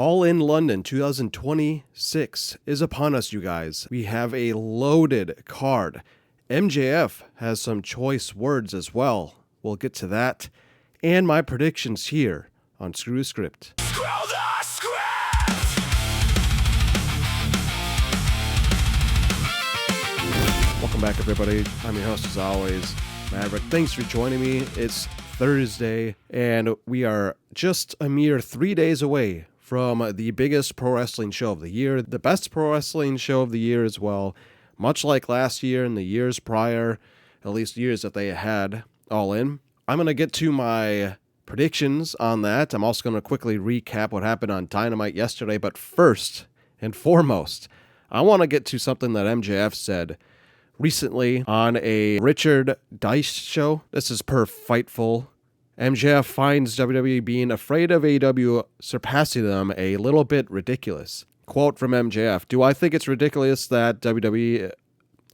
All in London 2026 is upon us, you guys. We have a loaded card. MJF has some choice words as well. We'll get to that. And my predictions here on Screw the Script. Screw the script! Welcome back, everybody. I'm your host, as always, Maverick. Thanks for joining me. It's Thursday, and we are just a mere 3 days away from the biggest pro wrestling show of the year, the best pro wrestling show of the year as well. Much like last year and the years prior, at least years that they had All In. I'm going to get to my predictions on that. I'm also going to quickly recap what happened on Dynamite yesterday, but first and foremost, I want to get to something that MJF said recently on a Richard Dice show. This is per Fightful. MJF finds WWE being afraid of AEW surpassing them a little bit ridiculous. Quote from MJF, "Do I think it's ridiculous that WWE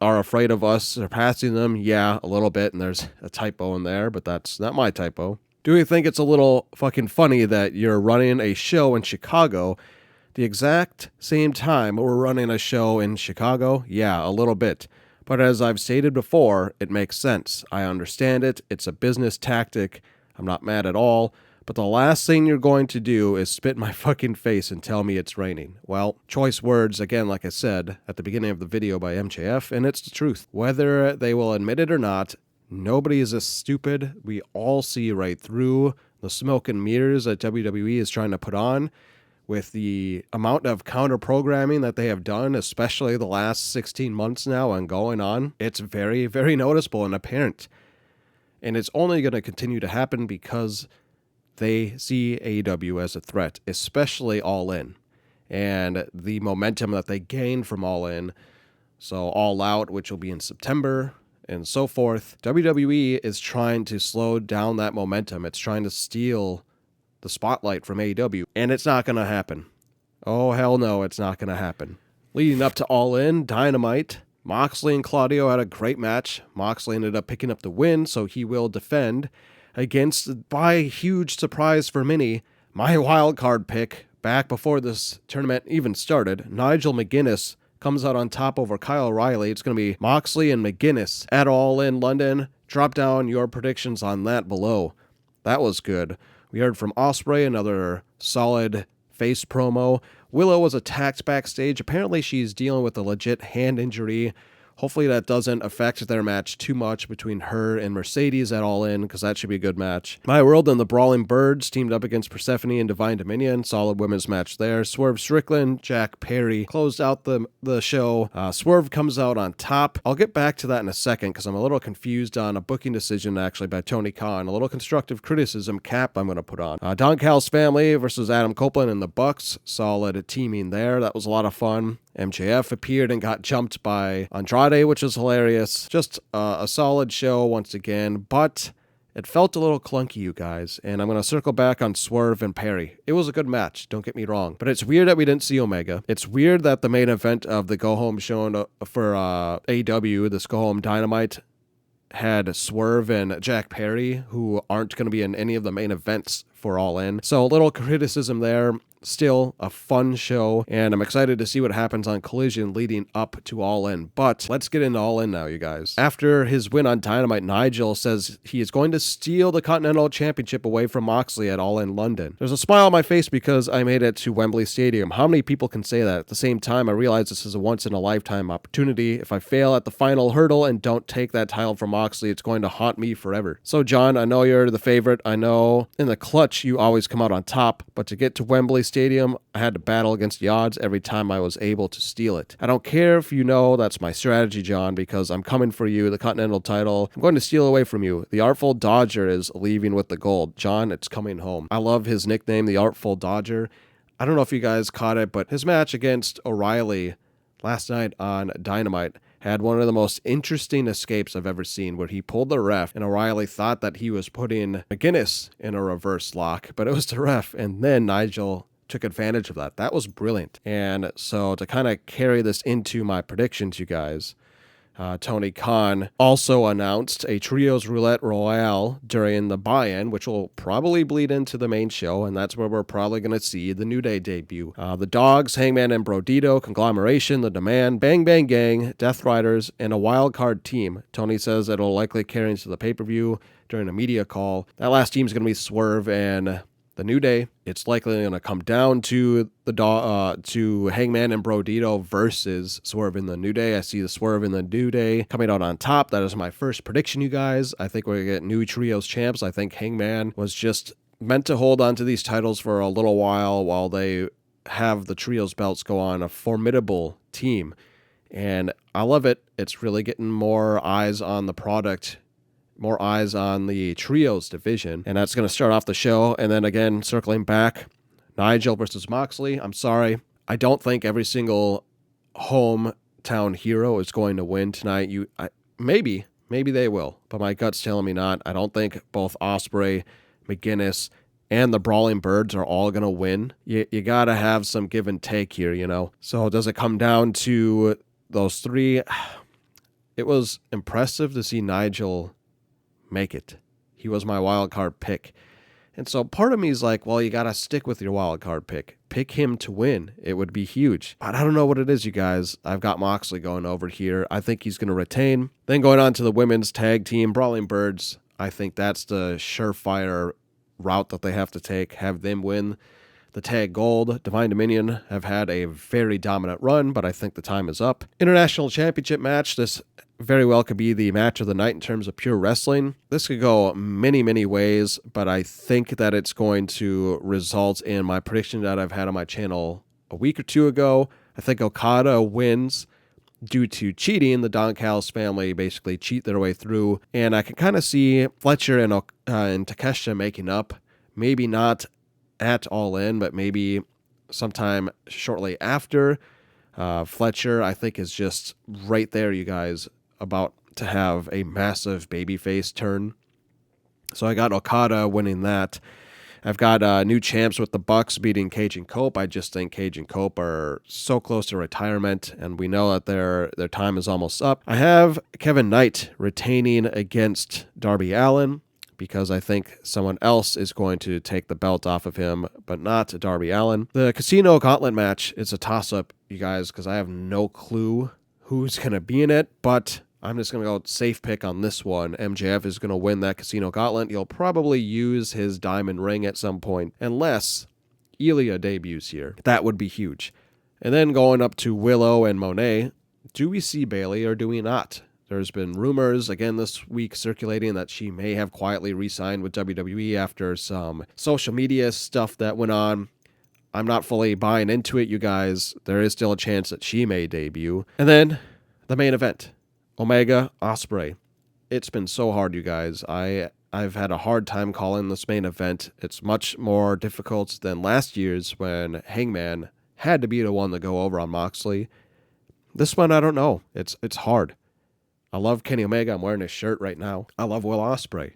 are afraid of us surpassing them? Yeah, a little bit," and there's a typo in there, but that's not my typo. "Do you think it's a little fucking funny that you're running a show in Chicago the exact same time we're running a show in Chicago? Yeah, a little bit. But as I've stated before, it makes sense. I understand it. It's a business tactic. I'm not mad at all. But the last thing you're going to do is spit in my fucking face and tell me it's raining." Well, choice words, again, like I said at the beginning of the video by MJF, and it's the truth. Whether they will admit it or not, nobody is as stupid. We all see right through the smoke and mirrors that WWE is trying to put on with the amount of counter-programming that they have done, especially the last 16 months now and going on. It's very, very noticeable and apparent. And it's only going to continue to happen because they see AEW as a threat, especially All In, and the momentum that they gained from All In. So All Out, which will be in September, and so forth. WWE is trying to slow down that momentum. It's trying to steal the spotlight from AEW, and it's not going to happen. Oh, hell no, it's not going to happen. Leading up to All In, Dynamite, Moxley and Claudio had a great match. Moxley ended up picking up the win, so he will defend against, by huge surprise for many, my wild card pick back before this tournament even started. Nigel McGuinness comes out on top over Kyle O'Reilly. It's going to be Moxley and McGuinness at All In London. Drop down your predictions on that below. That was good. We heard from Ospreay, another solid face promo. Willow was attacked backstage. Apparently she's dealing with a legit hand injury. Hopefully that doesn't affect their match too much between her and Mercedes at All In, because that should be a good match. My World and the Brawling Birds teamed up against Persephone and Divine Dominion. Solid women's match there. Swerve Strickland, Jack Perry closed out the show. Swerve comes out on top. I'll get back to that in a second because I'm a little confused on a booking decision actually by Tony Khan. A little constructive criticism cap I'm going to put on. Don Callis family versus Adam Copeland and the Bucks. Solid teaming there. That was a lot of fun. MJF appeared and got jumped by Andrade, which was hilarious. Just a solid show once again, but it felt a little clunky, you guys, and I'm going to circle back on Swerve and Perry. It was a good match, don't get me wrong, but it's weird that we didn't see Omega. It's weird that the main event of the go-home show for AEW, this go-home Dynamite, had Swerve and Jack Perry, who aren't going to be in any of the main events for All In. So a little criticism there. Still a fun show, and I'm excited to see what happens on Collision leading up to All In. But let's get into All In now, you guys. After his win on Dynamite, Nigel says he is going to steal the Continental Championship away from Moxley at All In London. There's a smile on my face because I made it to Wembley Stadium. How many people can say that? At the same time, I realize this is a once-in-a-lifetime opportunity. If I fail at the final hurdle and don't take that title from Moxley, it's going to haunt me forever. So, John, I know you're the favorite. I know in the clutch you always come out on top, but to get to Wembley Stadium, I had to battle against the odds every time I was able to steal it. I don't care if you know that's my strategy, John, because I'm coming for you, the Continental title. I'm going to steal away from you. The Artful Dodger is leaving with the gold. John, it's coming home. I love his nickname, the Artful Dodger. I don't know if you guys caught it, but his match against O'Reilly last night on Dynamite had one of the most interesting escapes I've ever seen, where he pulled the ref, and O'Reilly thought that he was putting McGuinness in a reverse lock, but it was the ref, and then Nigel took advantage of that. That was brilliant. And so to kind of carry this into my predictions, you guys, Tony Khan also announced a Trios Roulette Royale during the buy-in, which will probably bleed into the main show, and that's where we're probably going to see the New Day debut. The Dogs, Hangman and Brodito, Conglomeration, The Demand, Bang Bang Gang, Death Riders, and a wild card team. Tony says it'll likely carry into the pay-per-view during a media call. That last team is going to be Swerve and the New Day. It's likely going to come down to to Hangman and Brodito versus Swerve in the New Day. I see the Swerve in the New Day coming out on top. That is my first prediction, you guys. I think we're going to get new trios champs. I think Hangman was just meant to hold on to these titles for a little while they have the trios belts go on a formidable team. And I love it. It's really getting more eyes on the product, more eyes on the trios division, and that's going to start off the show. And then again, circling back, Nigel versus Moxley. I'm sorry, I don't think every single hometown hero is going to win tonight. Maybe they will, but my gut's telling me not. I don't think both Ospreay, McGuinness, and the Brawling Birds are all going to win. You got to have some give and take here, you know? So does it come down to those three? It was impressive to see Nigel make it. He was my wild card pick. And so part of me is like, well, you got to stick with your wild card pick. Pick him to win. It would be huge. But I don't know what it is, you guys. I've got Moxley going over here. I think he's going to retain. Then going on to the women's tag team, Brawling Birds. I think that's the surefire route that they have to take. Have them win the tag gold. Divine Dominion have had a very dominant run, but I think the time is up. International Championship match. This very well could be the match of the night in terms of pure wrestling. This could go many ways, but I think that it's going to result in my prediction that I've had on my channel a week or two ago. I think Okada wins due to cheating. The Don Callis family basically cheat their way through, and I can kind of see Fletcher and Takeshita making up. Maybe not at All In, but maybe sometime shortly after. Fletcher, I think, is just right there, you guys, about to have a massive babyface turn. So I got Okada winning that. I've got new champs with the Bucks beating Cage and Cope. I just think Cage and Cope are so close to retirement, and we know that their time is almost up. I have Kevin Knight retaining against Darby Allin, because I think someone else is going to take the belt off of him, but not Darby Allin. The Casino Gauntlet match is a toss-up, you guys, because I have no clue who's going to be in it, but I'm just going to go safe pick on this one. MJF is going to win that Casino Gauntlet. He'll probably use his diamond ring at some point, unless Ilya debuts here. That would be huge. And then going up to Willow and Monet, do we see Bayley or do we not? There's been rumors again this week circulating that she may have quietly re-signed with WWE after some social media stuff that went on. I'm not fully buying into it, you guys. There is still a chance that she may debut. And then the main event, Omega Ospreay. It's been so hard, you guys. I've had a hard time calling this main event. It's much more difficult than last year's when Hangman had to be the one to go over on Moxley. This one, I don't know. It's hard. I love Kenny Omega. I'm wearing his shirt right now. I love Will Ospreay.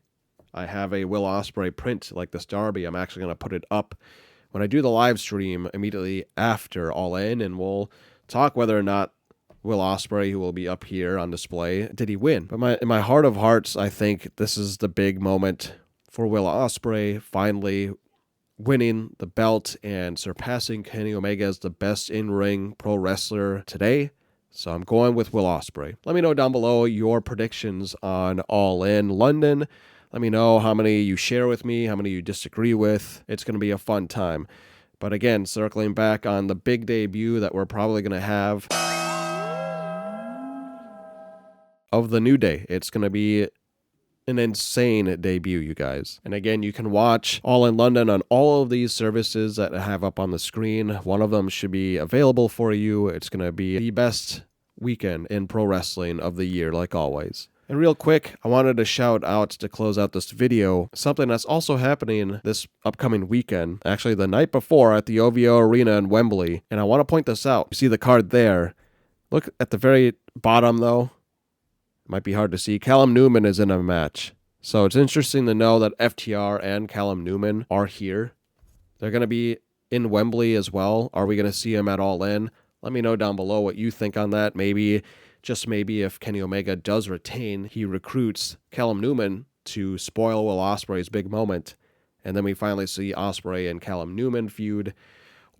I have a Will Ospreay print like this Darby. I'm actually going to put it up when I do the live stream immediately after All In, and we'll talk whether or not Will Ospreay, who will be up here on display, did he win? But in my heart of hearts, I think this is the big moment for Will Ospreay finally winning the belt and surpassing Kenny Omega as the best in-ring pro wrestler today. So I'm going with Will Ospreay. Let me know down below your predictions on All In London. Let me know how many you share with me, how many you disagree with. It's going to be a fun time. But again, circling back on the big debut that we're probably going to have of the New Day. It's going to be an insane debut, you guys. And again, you can watch All In London on all of these services that I have up on the screen. One of them should be available for you. It's going to be the best weekend in pro wrestling of the year, like always. And real quick, I wanted to shout out to close out this video something that's also happening this upcoming weekend, actually the night before at the OVO Arena in Wembley. And I want to point this out. You see the card there. Look at the very bottom, though. Might be hard to see. Callum Newman is in a match. So it's interesting to know that FTR and Callum Newman are here. They're going to be in Wembley as well. Are we going to see them at All In? Let me know down below what you think on that. Maybe just maybe if Kenny Omega does retain, he recruits Callum Newman to spoil Will Ospreay's big moment, and then we finally see Ospreay and Callum Newman feud.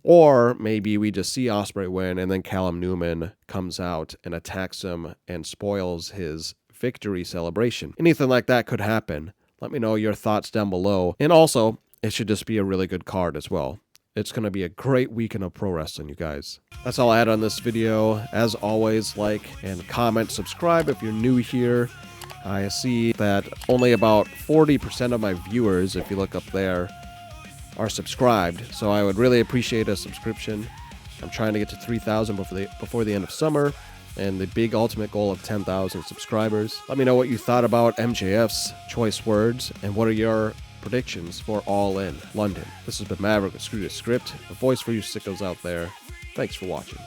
Or maybe we just see Ospreay win, and then Callum Newman comes out and attacks him and spoils his victory celebration. Anything like that could happen. Let me know your thoughts down below. And also, it should just be a really good card as well. It's going to be a great weekend of pro wrestling, you guys. That's all I had on this video. As always, like and comment, subscribe if you're new here. I see that only about 40% of my viewers, if you look up there, are subscribed, so I would really appreciate a subscription. I'm trying to get to 3,000 before the end of summer, and the big ultimate goal of 10,000 subscribers. Let me know what you thought about MJF's choice words, and what are your predictions for All In London. This has been Maverick with Screw the Script, a voice for you sickos out there. Thanks for watching.